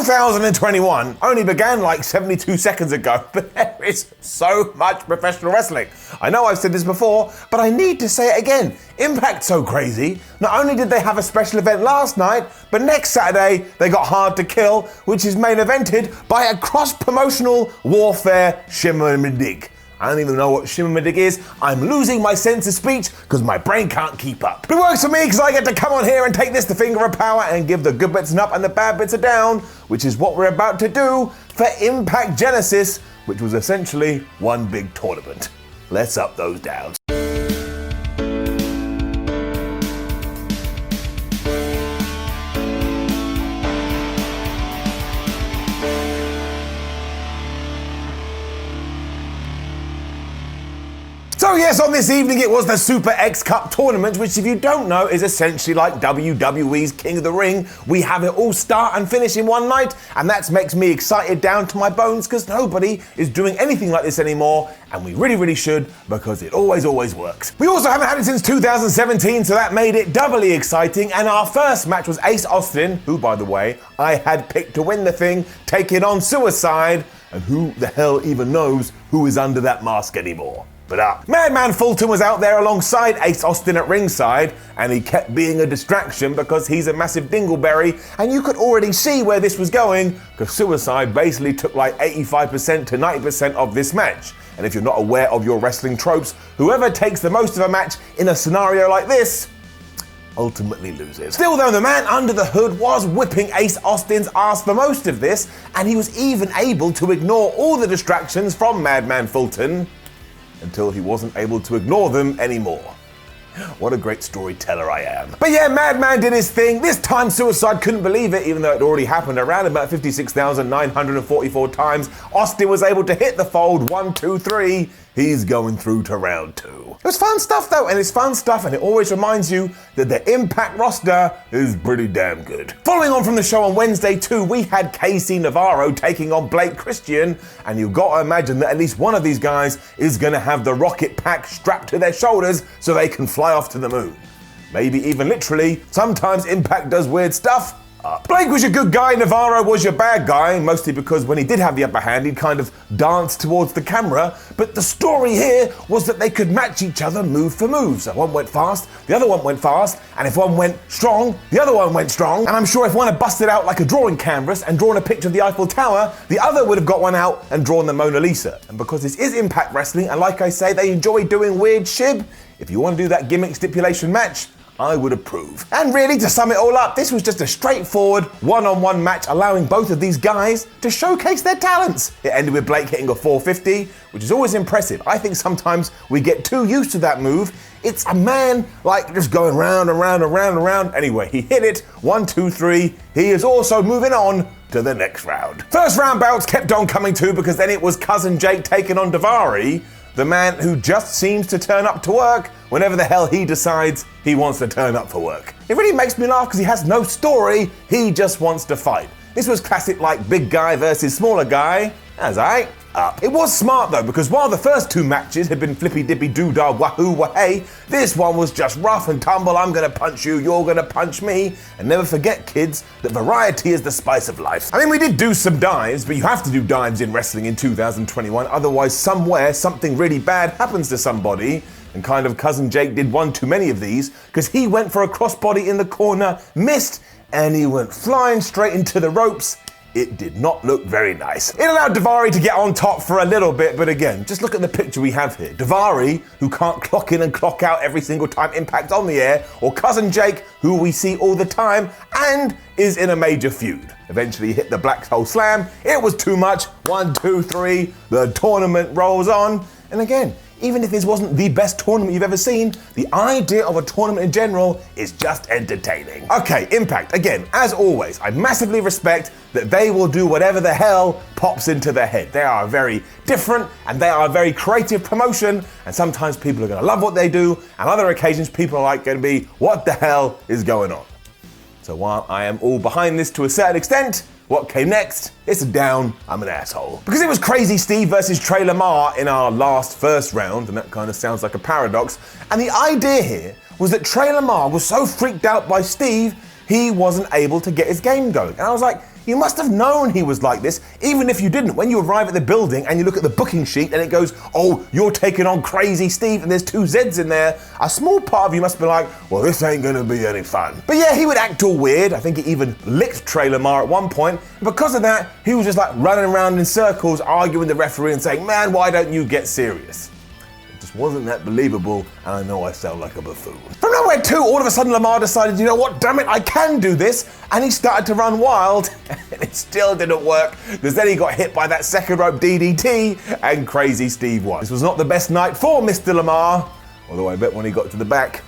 2021 only began like 72 seconds ago, but there is so much professional wrestling. I know I've said this before, but I need to say it again. Impact's so crazy. Not only did they have a special event last night, but next Saturday they got Hard to Kill, which is main evented by a cross-promotional warfare shimmer-a-dig. I don't even know what shimmer-a-dig is. I'm losing my sense of speech because my brain can't keep up. But it works for me because I get to come on here and take this the finger of power and give the good bits an up and the bad bits a down, which is what we're about to do for Impact Genesis, which was essentially one big tournament. Let's up those downs. So yes, on this evening it was the Super X Cup tournament, which if you don't know is essentially like WWE's King of the Ring. We have it all start and finish in one night, and that makes me excited down to my bones because nobody is doing anything like this anymore, and we really should because it always works. We also haven't had it since 2017, so that made it doubly exciting, and our first match was Ace Austin, who by the way, I had picked to win the thing, taking on Suicide, and who the hell even knows who is under that mask anymore. But Madman Fulton was out there alongside Ace Austin at ringside, and he kept being a distraction because he's a massive dingleberry, and you could already see where this was going because Suicide basically took like 85% to 90% of this match. And if you're not aware of your wrestling tropes, whoever takes the most of a match in a scenario like this ultimately loses. Still though, the man under the hood was whipping Ace Austin's ass for most of this, and he was even able to ignore all the distractions from Madman Fulton until he wasn't able to ignore them anymore. What a great storyteller I am. But yeah, Madman did his thing. This time Suicide couldn't believe it, even though it already happened around about 56,944 times. Austin was able to hit the fold 1, 2, 3. He's going through to round 2. It was fun stuff though, and it's fun stuff, and it always reminds you that the Impact roster is pretty damn good. Following on from the show on Wednesday too, we had KC Navarro taking on Blake Christian, and you've got to imagine that at least one of these guys is going to have the rocket pack strapped to their shoulders so they can fly off to the moon. Maybe even literally. Sometimes Impact does weird stuff. Blake was your good guy, Navarro was your bad guy, mostly because when he did have the upper hand, he'd kind of dance towards the camera, but the story here was that they could match each other move for move. So one went fast, the other one went fast, and if one went strong, the other one went strong, and I'm sure if one had busted out like a drawing canvas and drawn a picture of the Eiffel Tower, the other would have got one out and drawn the Mona Lisa. And because this is Impact Wrestling, and like I say, they enjoy doing weird shib, if you want to do that gimmick stipulation match, I would approve. And really, to sum it all up, this was just a straightforward one-on-one match allowing both of these guys to showcase their talents. It ended with Blake hitting a 450, which is always impressive. I think sometimes we get too used to that move. It's a man like just going round and round and round and round. Anyway, he hit it, 1, 2, 3. He is also moving on to the next round. First round bouts kept on coming too because then it was Cousin Jake taking on Daivari, the man who just seems to turn up to work whenever the hell he decides he wants to turn up for work. It really makes me laugh because he has no story, he just wants to fight. This was classic like big guy versus smaller guy. That's right. It was smart though, because while the first two matches had been flippy dippy doo-dah wahoo wahey, this one was just rough and tumble. I'm gonna punch you, you're gonna punch me. And never forget, kids, that variety is the spice of life. I mean, we did do some dives, but you have to do dives in wrestling in 2021, otherwise somewhere something really bad happens to somebody. And kind of Cousin Jake did one too many of these, because he went for a crossbody in the corner, missed, and he went flying straight into the ropes. It did not look very nice. It allowed Daivari to get on top for a little bit, but again, just look at the picture we have here. Daivari, who can't clock in and clock out every single time Impact's on the air, or Cousin Jake, who we see all the time and is in a major feud. Eventually hit the Black Hole Slam. It was too much. 1, 2, 3. The tournament rolls on. And again, even if this wasn't the best tournament you've ever seen, the idea of a tournament in general is just entertaining. Okay, Impact, again, as always, I massively respect that they will do whatever the hell pops into their head. They are a very different and they are a very creative promotion, and sometimes people are gonna love what they do, and other occasions people are like gonna be, what the hell is going on? So while I am all behind this to a certain extent, what came next? It's a down, I'm an asshole. Because it was Crazy Steve versus Trey Lamar in our first round, and that kind of sounds like a paradox. And the idea here was that Trey Lamar was so freaked out by Steve, he wasn't able to get his game going. And I was like, you must have known he was like this, even if you didn't. When you arrive at the building and you look at the booking sheet and it goes, oh, you're taking on Crazy Steve and there's 2 Z's in there, a small part of you must be like, well, this ain't gonna be any fun. But yeah, he would act all weird. I think he even licked Trey Lamar at one point. And because of that, he was just like running around in circles, arguing with the referee and saying, man, why don't you get serious? Just wasn't that believable, and I know I sound like a buffoon. From nowhere too, all of a sudden Lamar decided, you know what, damn it, I can do this, and he started to run wild, and it still didn't work, because then he got hit by that second rope DDT, and Crazy Steve won. This was not the best night for Mr. Lamar, although I bet when he got to the back,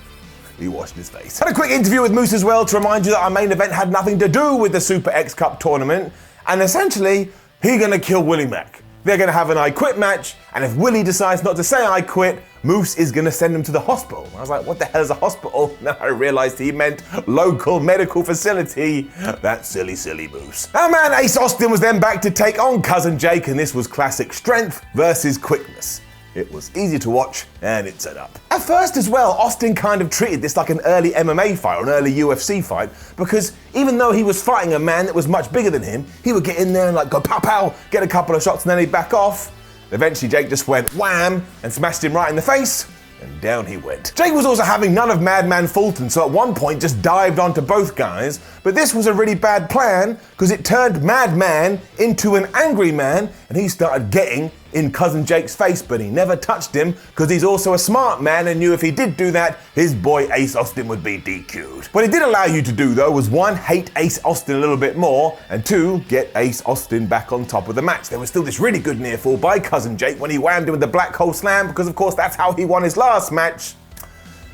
he washed his face. Had a quick interview with Moose as well to remind you that our main event had nothing to do with the Super X Cup tournament, and essentially, he's gonna kill Willie Mack. They're going to have an I quit match, and if Willie decides not to say I quit, Moose is going to send him to the hospital. I was like, what the hell is a hospital? Then I realized he meant local medical facility. That silly, silly Moose. Our man Ace Austin was then back to take on Cousin Jake, and this was classic strength versus quickness. It was easy to watch, and it set up. At first as well, Austin kind of treated this like an early MMA fight or an early UFC fight, because even though he was fighting a man that was much bigger than him, he would get in there and like go pow pow, get a couple of shots, and then he'd back off. Eventually Jake just went wham and smashed him right in the face, and down he went. Jake was also having none of Madman Fulton, so at one point just dived onto both guys, but this was a really bad plan because it turned Madman into an angry man, and he started getting in Cousin Jake's face, but he never touched him because he's also a smart man and knew if he did do that, his boy Ace Austin would be DQ'd. What it did allow you to do though was 1, hate Ace Austin a little bit more, and 2, get Ace Austin back on top of the match. There was still this really good near fall by Cousin Jake when he whammed him with the black hole slam, because of course that's how he won his last match.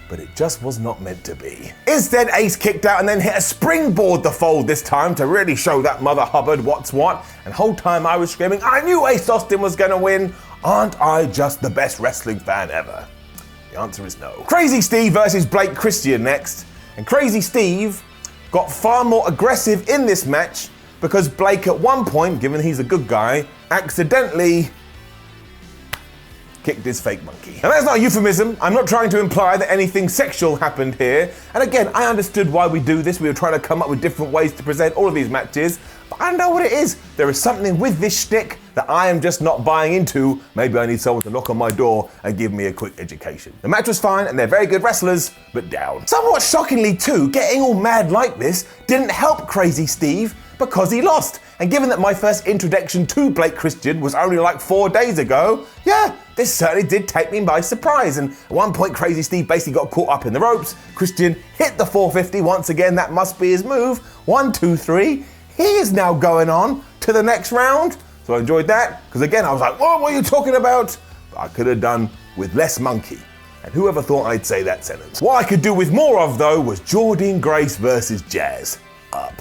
But it just was not meant to be. Instead, Ace kicked out and then hit a springboard the fold this time to really show that Mother Hubbard what's what. And the whole time I was screaming, I knew Ace Austin was gonna win. Aren't I just the best wrestling fan ever? The answer is no. Crazy Steve versus Blake Christian next. And Crazy Steve got far more aggressive in this match because Blake at one point, given he's a good guy, accidentally kicked his fake monkey. Now that's not a euphemism. I'm not trying to imply that anything sexual happened here. And again, I understood why we do this. We were trying to come up with different ways to present all of these matches. But I know what it is. There is something with this shtick that I am just not buying into. Maybe I need someone to knock on my door and give me a quick education. The match was fine and they're very good wrestlers, but down. Somewhat shockingly too, getting all mad like this didn't help Crazy Steve because he lost. And given that my first introduction to Blake Christian was only like 4 days ago, yeah, this certainly did take me by surprise. And at one point, Crazy Steve basically got caught up in the ropes. Christian hit the 450 once again. That must be his move. 1, 2, 3. He is now going on to the next round. So I enjoyed that, because again, I was like, what are you talking about? But I could have done with less monkey. And whoever thought I'd say that sentence? What I could do with more of, though, was Jordynne Grace versus Jazz.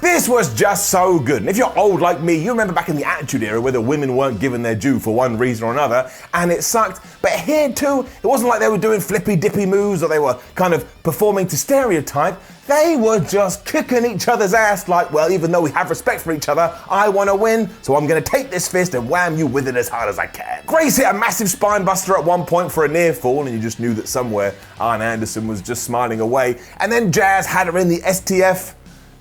This was just so good. And if you're old like me, you remember back in the Attitude Era where the women weren't given their due for one reason or another, and it sucked. But here too, it wasn't like they were doing flippy dippy moves or they were kind of performing to stereotype. They were just kicking each other's ass like, well, even though we have respect for each other, I want to win, so I'm going to take this fist and wham you with it as hard as I can. Grace hit a massive spine buster at one point for a near fall, and you just knew that somewhere Arn Anderson was just smiling away. And then Jazz had her in the STF.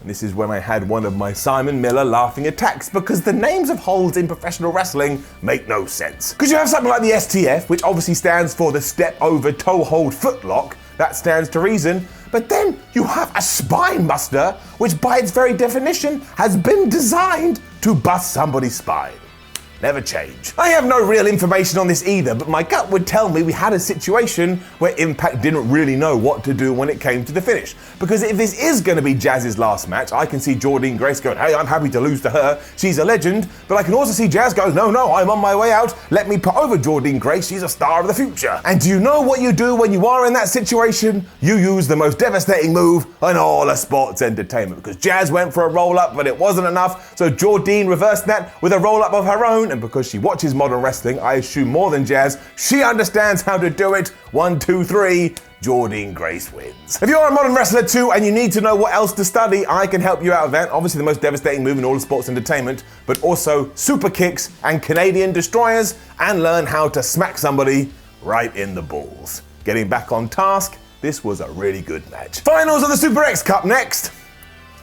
This is when I had one of my Simon Miller laughing attacks, because the names of holds in professional wrestling make no sense. Because you have something like the STF, which obviously stands for the step over toe hold foot lock. That stands to reason. But then you have a spine buster, which by its very definition has been designed to bust somebody's spine. Never change. I have no real information on this either, but my gut would tell me we had a situation where Impact didn't really know what to do when it came to the finish. Because if this is going to be Jazz's last match, I can see Jordynne Grace going, hey, I'm happy to lose to her, she's a legend. But I can also see Jazz go, no, I'm on my way out, let me put over Jordynne Grace, she's a star of the future. And do you know what you do when you are in that situation? You use the most devastating move in all of sports entertainment. Because Jazz went for a roll-up, but it wasn't enough, so Jordynne reversed that with a roll-up of her own. And because she watches modern wrestling, I assume more than Jazz, she understands how to do it. 1, 2, 3, Jordynne Grace wins. If you're a modern wrestler too and you need to know what else to study, I can help you out with that. Obviously the most devastating move in all of sports entertainment, but also super kicks and Canadian destroyers, and learn how to smack somebody right in the balls. Getting back on task, this was a really good match. Finals of the Super X Cup next.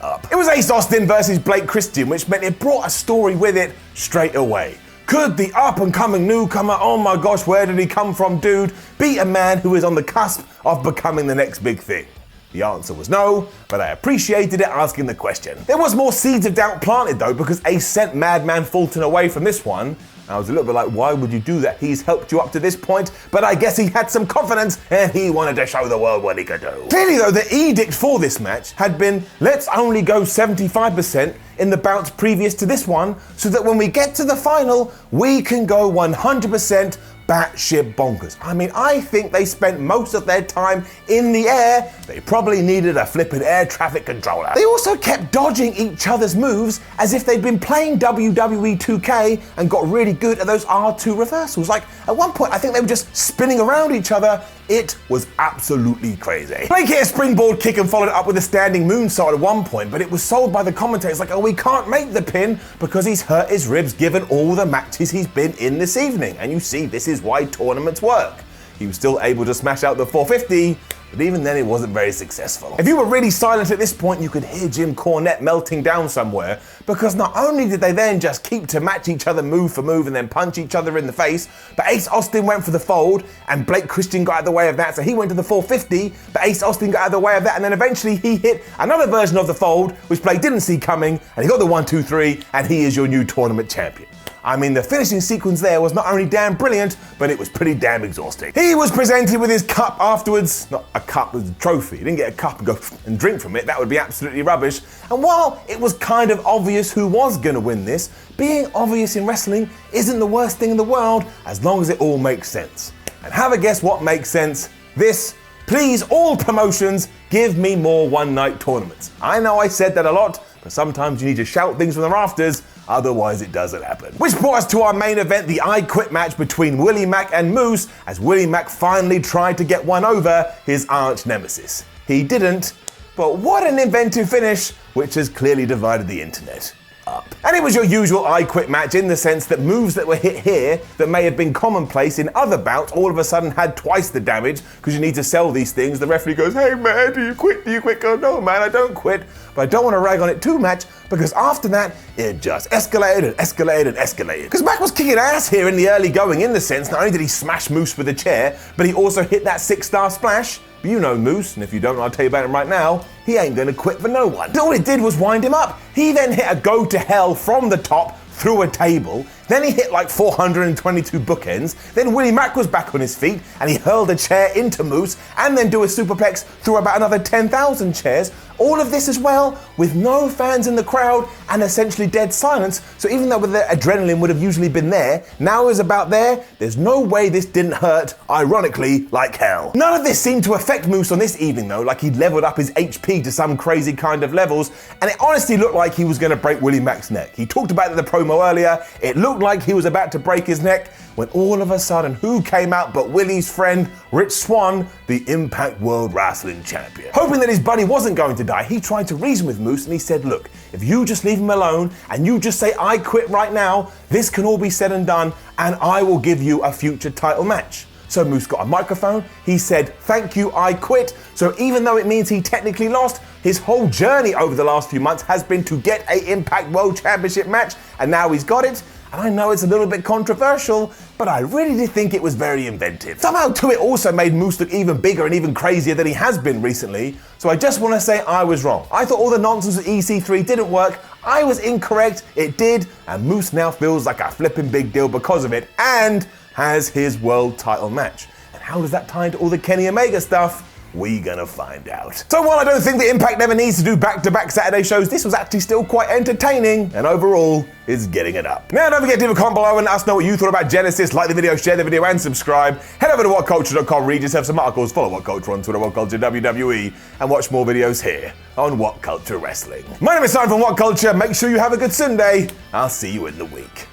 up. It was Ace Austin versus Blake Christian, which meant it brought a story with it straight away. Could the up-and-coming newcomer, oh my gosh, where did he come from, dude, beat a man who is on the cusp of becoming the next big thing? The answer was no, but I appreciated it asking the question. There was more seeds of doubt planted though, because Ace sent Madman Fulton away from this one. I was a little bit like, why would you do that? He's helped you up to this point, but I guess he had some confidence and he wanted to show the world what he could do. Clearly though, the edict for this match had been, let's only go 75% in the bouts previous to this one, so that when we get to the final, we can go 100% batshit bonkers. I mean, I think they spent most of their time in the air. They probably needed a flippin' air traffic controller. They also kept dodging each other's moves as if they'd been playing WWE 2K and got really good at those R2 reversals. Like, at one point, I think they were just spinning around each other. It was absolutely crazy. Blake hit a springboard kick and followed it up with a standing moonsault at one point, but it was sold by the commentators like, oh, we can't make the pin because he's hurt his ribs given all the matches he's been in this evening. And you see, this is why tournaments work. He was still able to smash out the 450, but even then it wasn't very successful. If you were really silent at this point, you could hear Jim Cornette melting down somewhere, because not only did they then just keep to match each other move for move and then punch each other in the face, but Ace Austin went for the fold and Blake Christian got out of the way of that, so he went to the 450, but Ace Austin got out of the way of that, and then eventually he hit another version of the fold, which Blake didn't see coming, and he got the 1-2-3, and he is your new tournament champion. I mean, the finishing sequence there was not only damn brilliant, but it was pretty damn exhausting. He was presented with his cup afterwards. Not a cup, with a trophy. He didn't get a cup and go and drink from it. That would be absolutely rubbish. And while it was kind of obvious who was going to win this, being obvious in wrestling isn't the worst thing in the world, as long as it all makes sense. And have a guess what makes sense? This. Please, all promotions, give me more one-night tournaments. I know I said that a lot, but sometimes you need to shout things from the rafters, otherwise it doesn't happen. Which brought us to our main event, the I Quit match between Willie Mack and Moose, as Willie Mack finally tried to get one over his arch nemesis. He didn't, but what an inventive finish, which has clearly divided the internet up. And it was your usual I Quit match in the sense that moves that were hit here that may have been commonplace in other bouts all of a sudden had twice the damage, because you need to sell these things. The referee goes, hey man, do you quit? Do you quit? Go, no man, I don't quit. But I don't want to rag on it too much, because after that, it just escalated and escalated and escalated. Because Mack was kicking ass here in the early going, in the sense not only did he smash Moose with a chair, but he also hit that 6-star splash. But you know Moose, and if you don't, I'll tell you about him right now, he ain't gonna quit for no one. All it did was wind him up. He then hit a go to hell from the top through a table. Then he hit like 422 bookends. Then Willie Mack was back on his feet and he hurled a chair into Moose and then do a superplex through about another 10,000 chairs. All of this as well with no fans in the crowd and essentially dead silence. So even though the adrenaline would have usually been there, now is about there, there's no way this didn't hurt, ironically, like hell. None of this seemed to affect Moose on this evening though, like he'd leveled up his HP to some crazy kind of levels, and it honestly looked like he was going to break Willie Mack's neck. He talked about it in the promo earlier, it looked like he was about to break his neck, when all of a sudden, who came out but Willie's friend, Rich Swann, the Impact World Wrestling Champion. Hoping that his buddy wasn't going to die, he tried to reason with Moose and he said, look, if you just leave him alone and you just say I quit right now, this can all be said and done and I will give you a future title match. So Moose got a microphone, he said, thank you, I quit. So even though it means he technically lost, his whole journey over the last few months has been to get a Impact World Championship match, and now he's got it. And I know it's a little bit controversial, but I really did think it was very inventive. Somehow too, it also made Moose look even bigger and even crazier than he has been recently. So I just want to say I was wrong. I thought all the nonsense with EC3 didn't work. I was incorrect, it did, and Moose now feels like a flipping big deal because of it, and has his world title match. And how does that tie into all the Kenny Omega stuff? We gonna find out. So while I don't think the Impact ever needs to do back-to-back Saturday shows, this was actually still quite entertaining, and overall, is getting it up. Now don't forget to leave a comment below and let us know what you thought about Genesis. Like the video, share the video, and subscribe. Head over to whatculture.com, read yourself some articles, follow What Culture on Twitter, What Culture WWE, and watch more videos here on What Culture Wrestling. My name is Simon from What Culture. Make sure you have a good Sunday. I'll see you in the week.